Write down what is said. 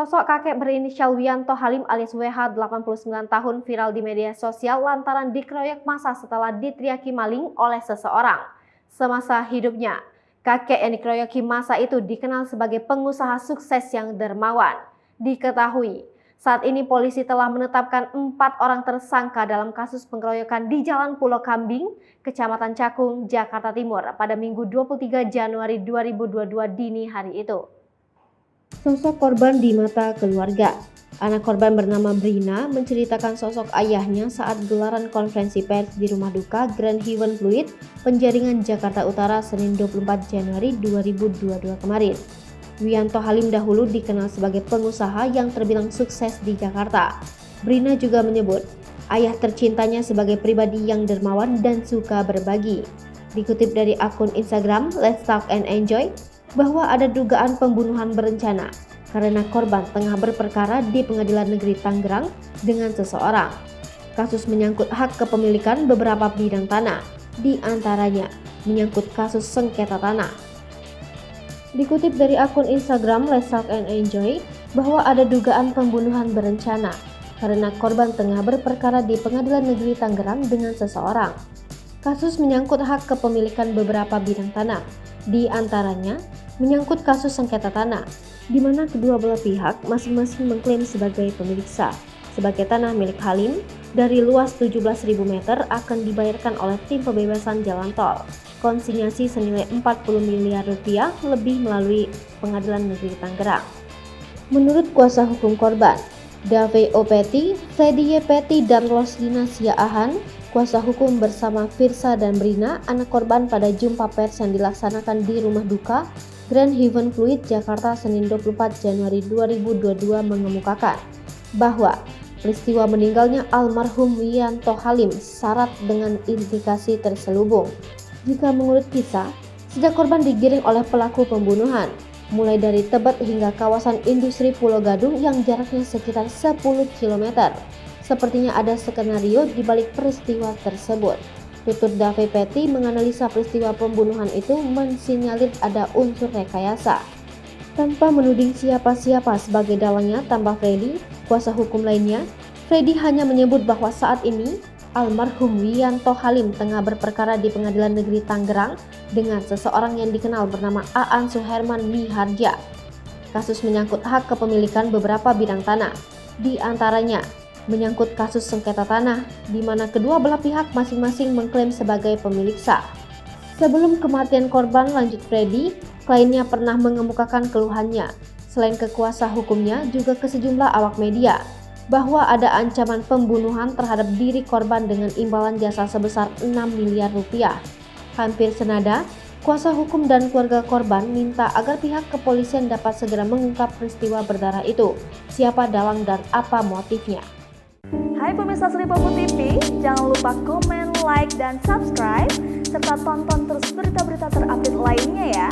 Sosok kakek berinisial Wianto Halim alias WH 89 tahun viral di media sosial lantaran dikeroyok massa setelah diteriaki maling oleh seseorang. Semasa hidupnya, kakek yang dikeroyoki massa itu dikenal sebagai pengusaha sukses yang dermawan. Diketahui, saat ini polisi telah menetapkan 4 orang tersangka dalam kasus pengeroyokan di Jalan Pulau Kambing, Kecamatan Cakung, Jakarta Timur pada Minggu 23 Januari 2022 dini hari itu. Sosok korban di mata keluarga. Anak korban bernama Brina menceritakan sosok ayahnya saat gelaran konferensi pers di rumah duka Grand Heaven Fluid, Penjaringan, Jakarta Utara, Senin 24 Januari 2022 kemarin. Wianto Halim dahulu dikenal sebagai pengusaha yang terbilang sukses di Jakarta. Brina juga menyebut ayah tercintanya sebagai pribadi yang dermawan dan suka berbagi. Dikutip dari akun Instagram Let's Talk and Enjoy, bahwa ada dugaan pembunuhan berencana karena korban tengah berperkara di Pengadilan Negeri Tangerang dengan seseorang. Kasus menyangkut hak kepemilikan beberapa bidang tanah, di antaranya menyangkut kasus sengketa tanah. Dikutip dari akun Instagram Let's Talk and Enjoy, bahwa ada dugaan pembunuhan berencana karena korban tengah berperkara di Pengadilan Negeri Tangerang dengan seseorang. Kasus menyangkut hak kepemilikan beberapa bidang tanah, di antaranya menyangkut kasus sengketa tanah, di mana kedua belah pihak masing-masing mengklaim sebagai pemilik sah. Sebagai tanah milik Halim, dari luas 17.000 meter akan dibayarkan oleh tim pembebasan jalan tol. Konsinyasi senilai 40 miliar rupiah lebih melalui Pengadilan Negeri Tangerang. Menurut kuasa hukum korban, Dave Opeti, Freddy Yepeti, dan Roslina Siaahan, kuasa hukum bersama Firsa dan Brina, anak korban pada jumpa pers yang dilaksanakan di rumah duka Grand Heaven Fluid, Jakarta, Senin 24 Januari 2022 mengemukakan bahwa peristiwa meninggalnya almarhum Wianto Halim syarat dengan indikasi terselubung. Jika menurut kisah, sejak korban digiring oleh pelaku pembunuhan, mulai dari Tebet hingga kawasan industri Pulau Gadung yang jaraknya sekitar 10 km. Sepertinya ada skenario di balik peristiwa tersebut. Tutur Dave Peti menganalisa peristiwa pembunuhan itu mensinyalir ada unsur rekayasa. Tanpa menuding siapa-siapa sebagai dalangnya, tambah Freddy, kuasa hukum lainnya, Freddy hanya menyebut bahwa saat ini almarhum Wianto Halim tengah berperkara di Pengadilan Negeri Tangerang dengan seseorang yang dikenal bernama Aan Suherman Miharja. Kasus menyangkut hak kepemilikan beberapa bidang tanah, di antaranya menyangkut kasus sengketa tanah, di mana kedua belah pihak masing-masing mengklaim sebagai pemilik sah. Sebelum kematian korban, lanjut Freddy, kliennya pernah mengemukakan keluhannya, selain ke kuasa hukumnya juga ke sejumlah awak media, bahwa ada ancaman pembunuhan terhadap diri korban dengan imbalan jasa sebesar 6 miliar rupiah. Hampir senada, kuasa hukum dan keluarga korban minta agar pihak kepolisian dapat segera mengungkap peristiwa berdarah itu, siapa dalang dan apa motifnya. Hai pemirsa Sri Popo TV, jangan lupa komen, like, dan subscribe, serta tonton terus berita-berita terupdate lainnya ya.